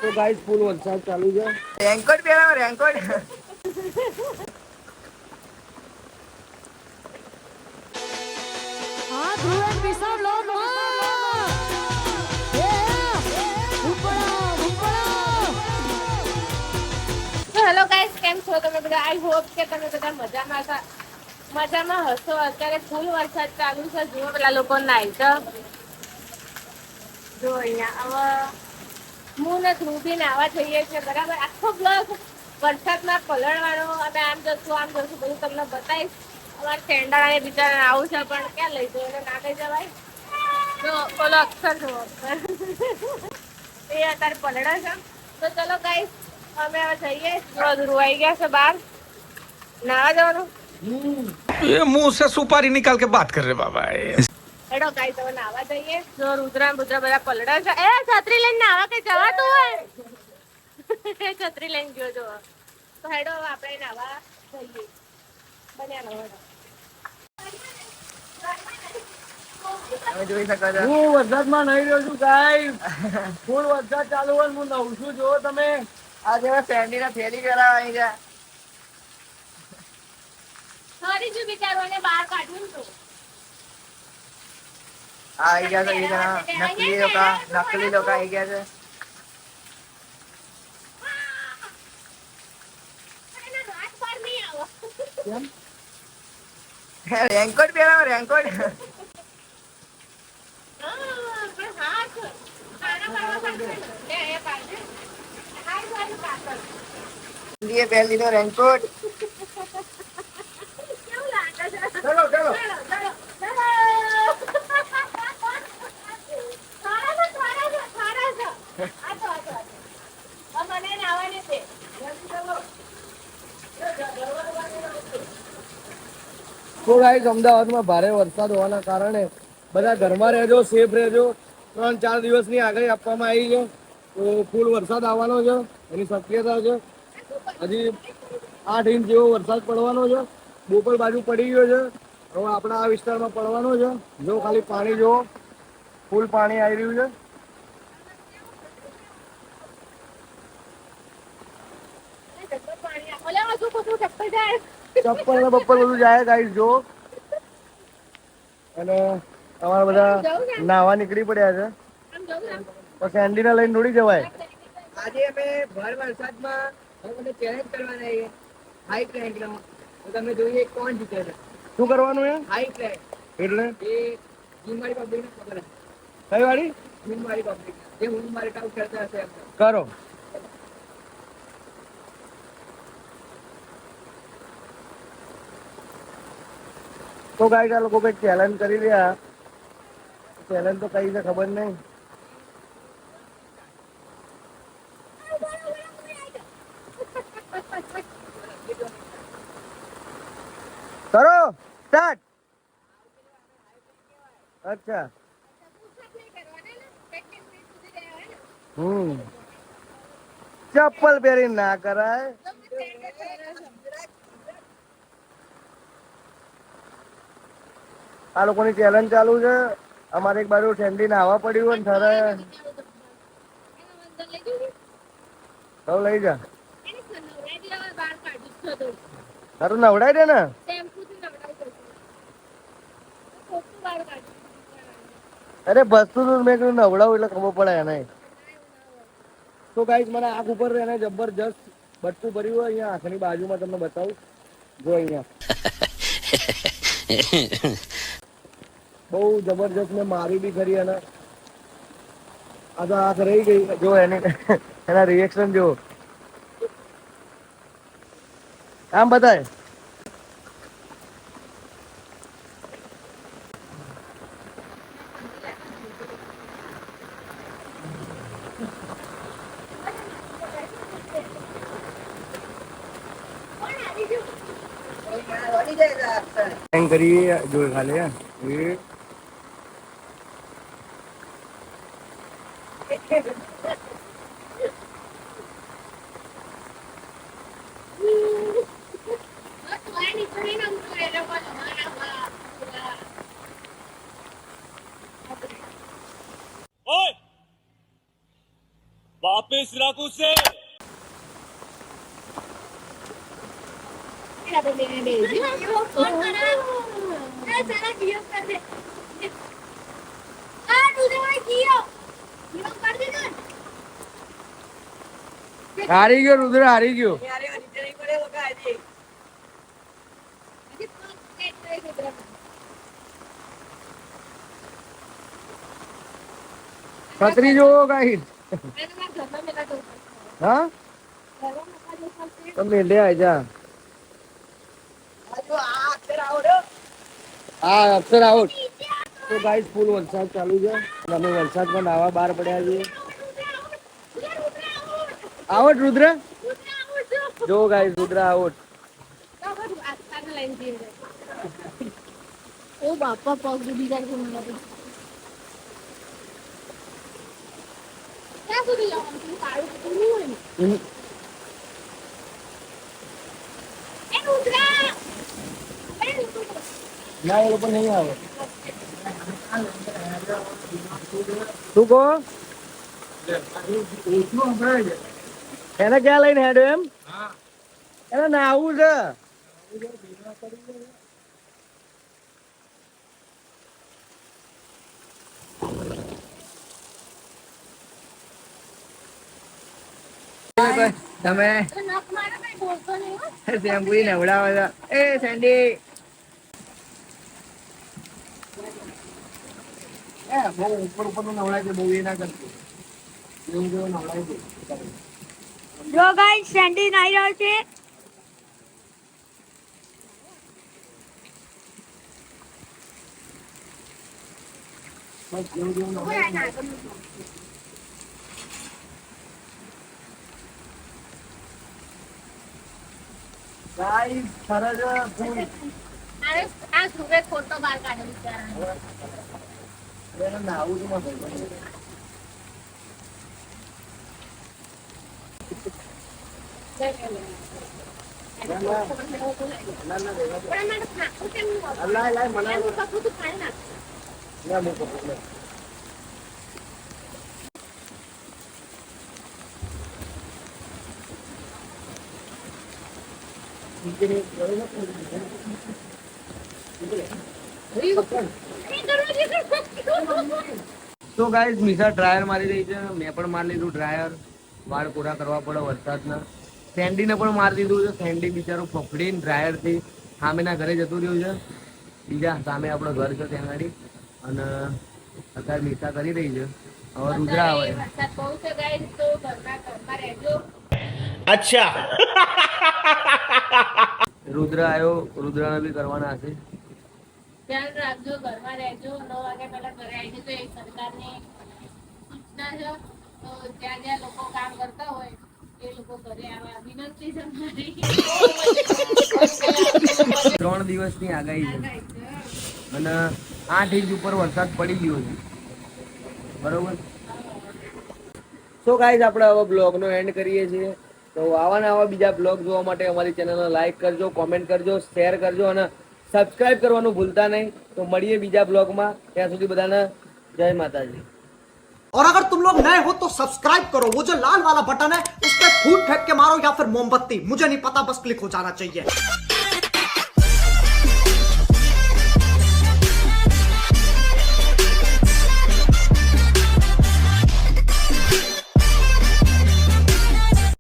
તો ગાઈસ ફૂલ વરસાદ ચાલુ છે. રેનકોટ પહેરાવો રેનકોટ. હા ધ્રુવ એન્ડ વિશાલ લોક હેલો ગાઈસ, કેમ છો તમે બધા? આઈ હોપ કે તમે બધા મજામાં હશો. અત્યારે ફૂલ વરસાદ ચાલુ છે. જુઓ પેલા લોકો નાઈ છે. જો અહીંયા હવે હું ને ધ્રુવ બી નાવા જઈએ છીએ, બરાબર. આખો બ્લોગ વરસાદમાં પલળવાનો, અમે આમ જશું બધું તમને બતાવીશ. અમારા ફ્રેન્ડાને બિચારાને આવું છે, પણ ક્યાં લઈ જવું, એને ના લઈ જવાય. તો ઓલો અક્ષર જુઓ, એ અત્યારે પલળે છે. તો ચલો ગાઈસ, અમે હવે જઈએ. ધ્રુવ આવી ગયા છે બહાર નાવા જવાનું. ये मुंह से सुपारी निकाल के बात कर रहे बाबा. હેડો ગાઈસ, હવે નાવા જઈએ. જો રુદ્રા બધા પલળે છે. એ છત્રી લઈને નાવા કઈ જવાતું હોય? છત્રી લઈને ગયો જો. તો હેડો હવે આપણે નાવા જઈએ. બન્યા રહો. તમે જોઈ શકો છો. હું વરસાદમાં નહીં રહ્યો છું ગાઈસ. ફૂલ વરસાદ ચાલુ હોય હું નવું છું. જો તમે આજે મેં ફેન્ડીને ફેરી કરાવવાની છે. સોરી જો બિચારોને બહાર કાઢ્યું તું. આવી ગયા છે એ જણા નકલી લોકો આવી ગયા છે. કેમ? રેનકોટ પહેરાવો રેનકોટ. પહેરી લીધો રેનકોટ. ચલો ચલો. તો ગાઈસ, અમદાવાદમાં ભારે વરસાદ હોવાના કારણે બધા ઘરમાં રહેજો, સેફ રહેજો. 3-4 દિવસની આગાહી આપવામાં આવી છે. તો ફૂલ વરસાદ આવવાનો છે, એની શક્યતા છે. હજી 8 ઇંચ જેવો વરસાદ પડવાનો છે. બોપલ બાજુ પડી ગયો છે. હવે આપણા આ વિસ્તારમાં પડવાનો છે. જો ખાલી પાણી જુઓ, ફૂલ પાણી આવી રહ્યું છે. ચપ્પલ ને બપ્પલ બધું જાય ગાઈસ જો. અને તમારા બધા નાવા નીકળી પડ્યા છે. તો કેન્ડીને લઈને દોડી જવાય. આજે અમે ભર વરસાદમાં મને ચેલેન્જ કરવાના છે. હાઈ ટ્રેક નો. તો તમે જોઈએ કોણ જીતે છે. શું કરવાનું છે? હાઈ ટ્રેક એટલે એ જીમવાળી પબ્લિકને ખબર હશે. કઈ વાળી? જીમવાળી પબ્લિક જે હું મારી કામ કરતા હશે એમ. કરો. તો ગાઈસ, આ લોકો કઈ ચેલેન્જ કરી રહ્યા. ચેલેન્જ તો કઈ છે ખબર નહીં. કરો સ્ટાર્ટ. અચ્છા. ચપ્પલ પહેરી ના કરાય. આ લોકોની ચેલેન્જ ચાલુ છે. અમારે એક બાજુ ઠંડી નાહવા પડ્યું હોય ને થરે. હવે લઈ જા. તારું નવડાઈ દે ને. અરે બસતું તું, મેં કીધું નવડાવું એટલે ખબર પડે એને. તો ગાઈસ, મને આંખ ઉપર એને જબરજસ્ત બટકું ભર્યું હોય. અહીંયા આંખની બાજુમાં તમને બતાવું. જો અહીંયા બહુ જબરજસ્ત મેં મારી બી ખરી. અને આ તો આંખ રહી ગઈ. જો એને એના રિએક્શન જો આમ બતાય. કરીએ જો ખાલી वापस હારી ગયો રુદ્ર, હારી ગયો. યાર, એ નીચે નહીં પડે લોકો આજે. છત્રી જોવો ગાઈડ. હા તમે લે જા. આ જો આ અક્ષર આવડો. હા અક્ષર આઉટ. તો ગાઈડ ફૂલ વરસાદ ચાલુ છે. અમે વરસાદમાં નાવા બહાર પડ્યા છીએ. આઉટ રુદ્ર. જો ગાઈડ રુદ્ર આઉટ. ઓ બાપા પગ ડૂબી જાય છે મને તો. ક્યાં સુધી જવાનું છે? તારું તો નહીં હોય ને. એ રુદ્રા! એ રુદ્રા! ના એ લોકો નહીં આવે. શું કહો? એને ક્યાં લઈને હેડો એમ? એને નાવું છે. તમે તો નખ મારે કઈ બોલતો નહીં હો. શેમ્પુ નવડાવો છો. એ સેન્ડી બહુ ઉપર ઉપર નું નવડાય છે, બહુ એ ના કરતું. એવું જેવું નવડાય છે. જો ગાઈસ સેન્ડી નાઈ રહ્યો છે. બસ જેવું જેવું નવડાય છે. ગાઈસ સરસ ફૂલ. આ સુરે ખોટો બાર કાઢે બિચારાનો. એને નાવું છું મારે. ના ના પણ અમારે ખાતું કેમ નહીં હોતું? અલ્લાહ અલ્લાહ મના એનું કશું તું ખાઈ નાખ. ના મૂકો લે. તો ગાઈસ મિસા ડ્રાયર મારી રહી છે. મેં પણ મારી લીધું ડ્રાયર. વાળ પૂરા કરવા પડે વરસાદના. સેન્ડીને પણ મારી દીધું છે. સેન્ડી બિચારો પકડીને ડ્રાયરથી સામેના ઘરે જતું રહ્યું છે. બીજા સામે આપણો ઘર છે ત્યાં આગળ. અને અત્યારે મિસા કરી રહી છે. હવે રુદ્ર આવે. વરસાદ બહુ છે ગાઈસ, તો ઘરમાં રહેજો. રુદ્ર આવ્યો. રુદ્રને બી કરવાના હશે. ધ્યાન રાખજો, ઘરમાં રહેજો. 9 વાગ્યા પહેલા ઘરે આવી જજો. એ સરકારની સૂચના છે. તો જ્યાં જ્યાં લોકો કામ કરતા હોય એ લોકો ઘરે આવવા વિનંતી છે મારી. 3 દિવસની આગાહી છે અને 8 ઇંચ ઉપર વરસાદ પડી ગયો છે. બરોબર. તો ગાઈઝ આપણે હવે બ્લોગનો એન્ડ કરીએ છીએ. તો આવા ને આવા બીજા બ્લોગ જોવા માટે અમારી ચેનલને લાઈક કરજો, કોમેન્ટ કરજો, શેર કરજો અને સબસ્ક્રાઇબ કરવાનું ભૂલતા નહીં. તો મળીએ બીજા બ્લોગમાં. ત્યાં સુધી બધાને જય માતાજી. और अगर तुम लोग नए हो तो सब्सक्राइब करो, वो जो लाल वाला बटन है उस पर फूट फेंक के मारो या फिर मोमबत्ती, मुझे नहीं पता, बस क्लिक हो जाना चाहिए.